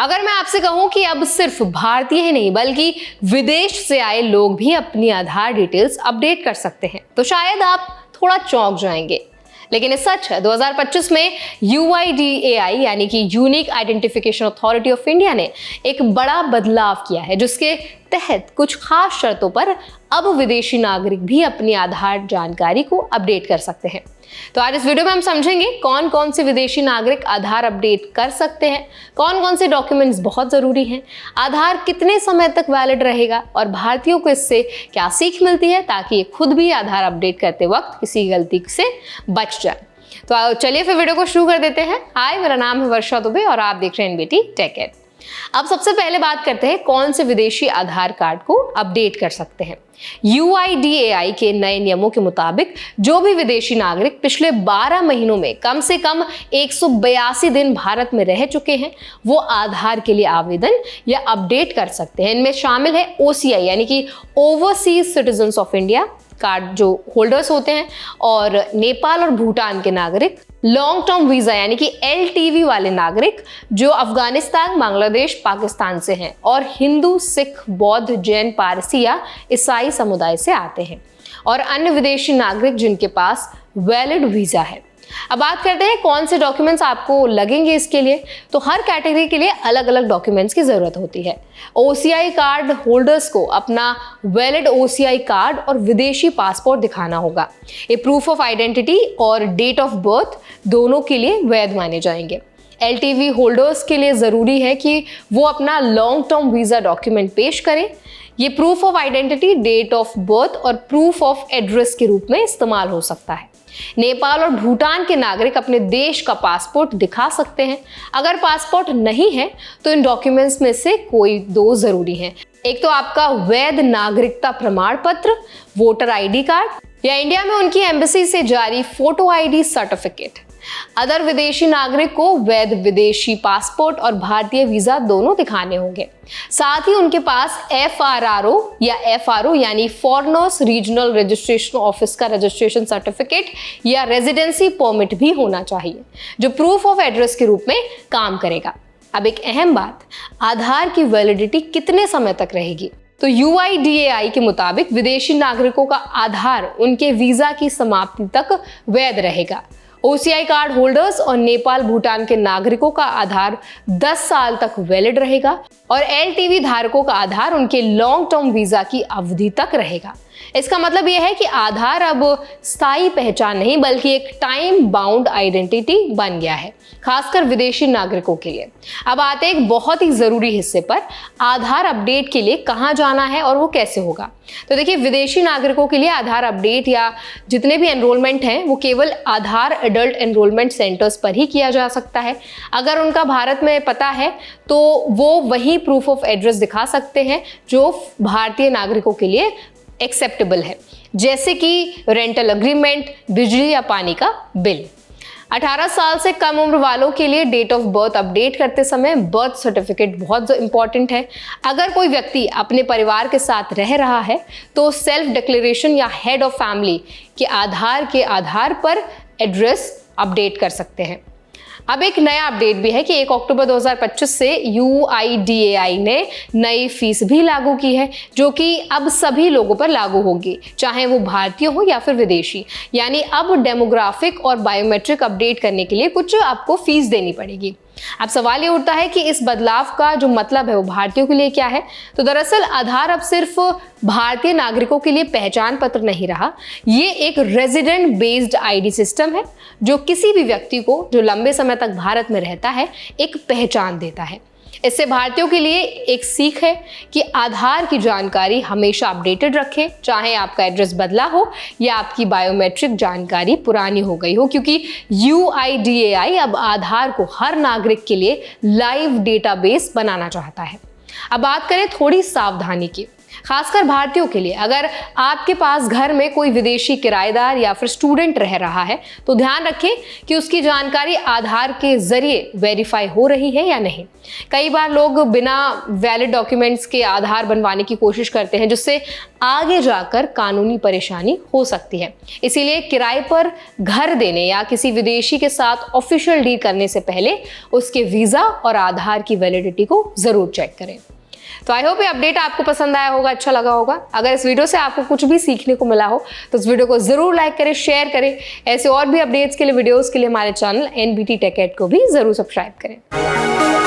अगर मैं आपसे कहूं कि अब सिर्फ भारतीय ही नहीं बल्कि विदेश से आए लोग भी अपनी आधार डिटेल्स अपडेट कर सकते हैं तो शायद आप थोड़ा चौंक जाएंगे। लेकिन ये सच है। 2025 में UIDAI यानी कि unique identification authority of India ने एक बड़ा बदलाव किया है जिसके तहत कुछ खास शर्तों पर अब विदेशी नागरिक भी अपनी आधार जानकारी को अपडेट कर सकते हैं। तो आज इस वीडियो में हम समझेंगे कौन कौन से विदेशी नागरिक आधार अपडेट कर सकते हैं, कौन कौन से डॉक्यूमेंट्स बहुत जरूरी हैं, आधार कितने समय तक वैलिड रहेगा और भारतीयों को इससे क्या सीख मिलती है ताकि ये खुद भी आधार अपडेट करते वक्त किसी गलती से बच जाए। तो चलिए फिर वीडियो को शुरू कर देते हैं। हाय, मेरा नाम है वर्षा दुबे और आप देख रहे हैं NBT टेक एड। अब सबसे पहले बात करते हैं कौन से विदेशी आधार कार्ड को अपडेट कर सकते हैं। UIDAI के नए नियमों के मुताबिक जो भी विदेशी नागरिक पिछले 12 महीनों में कम से कम 182 दिन भारत में रह चुके हैं वो आधार के लिए आवेदन या अपडेट कर सकते हैं। इनमें शामिल है OCI यानी कि overseas citizens of India card जो होल्डर्स होते हैं, और नेपाल और भूटान के नागरिक, लॉन्ग टर्म वीजा यानी कि LTV वाले नागरिक जो अफगानिस्तान, बांग्लादेश, पाकिस्तान से हैं और हिंदू, सिख, बौद्ध, जैन, पारसी या ईसाई समुदाय से आते हैं, और अन्य विदेशी नागरिक जिनके पास वैलिड वीजा है। अब बात करते हैं कौन से डॉक्यूमेंट्स आपको लगेंगे इसके लिए। तो हर कैटेगरी के लिए अलग अलग डॉक्यूमेंट्स की जरूरत होती है। OCI कार्ड होल्डर्स को अपना वैलिड OCI कार्ड और विदेशी पासपोर्ट दिखाना होगा। ये प्रूफ ऑफ आइडेंटिटी और डेट ऑफ बर्थ दोनों के लिए वैध माने जाएंगे। LTV होल्डर्स के लिए जरूरी है कि वो अपना लॉन्ग टर्म वीजा डॉक्यूमेंट पेश करें। ये proof of identity, date of birth और प्रूफ ऑफ एड्रेस के रूप में इस्तेमाल हो सकता है। नेपाल और भूटान के नागरिक अपने देश का पासपोर्ट दिखा सकते हैं। अगर पासपोर्ट नहीं है तो इन डॉक्यूमेंट्स में से कोई दो जरूरी हैं। एक तो आपका वैध नागरिकता प्रमाण पत्र, वोटर ID कार्ड, या इंडिया में उनकी एम्बेसी से जारी फोटो ID सर्टिफिकेट। अदर विदेशी नागरिक को वैध विदेशी पासपोर्ट और भारतीय वीजा दोनों दिखाने होंगे। साथ ही उनके पास FRRO या FRO यानी फॉरेनर्स रीजनल रजिस्ट्रेशन ऑफिस का रजिस्ट्रेशन सर्टिफिकेट या रेजिडेंसी परमिट भी होना चाहिए जो प्रूफ ऑफ एड्रेस के रूप में काम करेगा। अब एक अहम बात, आधार की वैलिडिटी कितने समय तक रहेगी। तो UIDAI के मुताबिक विदेशी नागरिकों का आधार उनके वीजा की समाप्ति तक वैध रहेगा। OCI कार्ड होल्डर्स और नेपाल भूटान के नागरिकों का आधार 10 साल तक वैलिड रहेगा और LTV धारकों का आधार उनके लॉन्ग टर्म वीजा की अवधि तक रहेगा। इसका मतलब यह है कि आधार अब स्थायी पहचान नहीं बल्कि एक टाइम बाउंड आइडेंटिटी बन गया है, खासकर विदेशी नागरिकों के लिए। अब आते हैं एक बहुत ही जरूरी हिस्से पर, आधार अपडेट के लिए कहाँ जाना है और वो कैसे होगा। तो देखिए, विदेशी नागरिकों के लिए आधार अपडेट या जितने भी एनरोलमेंट हैं वो केवल आधार एडल्ट एनरोलमेंट सेंटर्स पर ही किया जा सकता है। अगर उनका भारत में पता है तो वो वही प्रूफ ऑफ एड्रेस दिखा सकते हैं जो भारतीय नागरिकों के लिए एक्सेप्टेबल है, जैसे कि रेंटल अग्रीमेंट, बिजली या पानी का बिल। 18 साल से कम उम्र वालों के लिए डेट ऑफ बर्थ अपडेट करते समय बर्थ सर्टिफिकेट बहुत इंपॉर्टेंट है। अगर कोई व्यक्ति अपने परिवार के साथ रह रहा है तो सेल्फ डिक्लेरेशन या हेड ऑफ फैमिली के आधार पर एड्रेस अपडेट कर सकते हैं। अब एक नया अपडेट भी है कि 1 अक्टूबर 2025 से UIDAI ने नई फीस भी लागू की है जो कि अब सभी लोगों पर लागू होगी, चाहे वो भारतीय हो या फिर विदेशी। यानी अब डेमोग्राफिक और बायोमेट्रिक अपडेट करने के लिए कुछ आपको फीस देनी पड़ेगी। अब सवाल ये उठता है कि इस बदलाव का जो मतलब है वो भारतीयों के लिए क्या है। तो दरअसल आधार अब सिर्फ भारतीय नागरिकों के लिए पहचान पत्र नहीं रहा, ये एक रेजिडेंट बेस्ड ID सिस्टम है जो किसी भी व्यक्ति को जो लंबे समय तक भारत में रहता है एक पहचान देता है। इससे भारतीयों के लिए एक सीख है कि आधार की जानकारी हमेशा अपडेटेड रखें, चाहे आपका एड्रेस बदला हो या आपकी बायोमेट्रिक जानकारी पुरानी हो गई हो, क्योंकि UIDAI अब आधार को हर नागरिक के लिए लाइव डेटाबेस बनाना चाहता है। अब बात करें थोड़ी सावधानी की। खासकर भारतीयों के लिए। अगर आपके पास घर में कोई विदेशी किराएदार या फिर स्टूडेंट रह रहा है तो ध्यान रखें कि उसकी जानकारी आधार के जरिए वेरीफाई हो रही है या नहीं। कई बार लोग बिना वैलिड डॉक्यूमेंट्स के आधार बनवाने की कोशिश करते हैं, जिससे आगे जाकर कानूनी परेशानी हो सकती है। इसीलिए किराए पर घर देने या किसी विदेशी के साथ ऑफिशियल डील करने से पहले उसके वीजा और आधार की वैलिडिटी को जरूर चेक करें। तो आई होप ये अपडेट आपको पसंद आया होगा, अच्छा लगा होगा। अगर इस वीडियो से आपको कुछ भी सीखने को मिला हो तो इस वीडियो को जरूर लाइक करें, शेयर करें। ऐसे और भी अपडेट्स के लिए, वीडियोस के लिए हमारे चैनल NBT Tech Ed को भी जरूर सब्सक्राइब करें।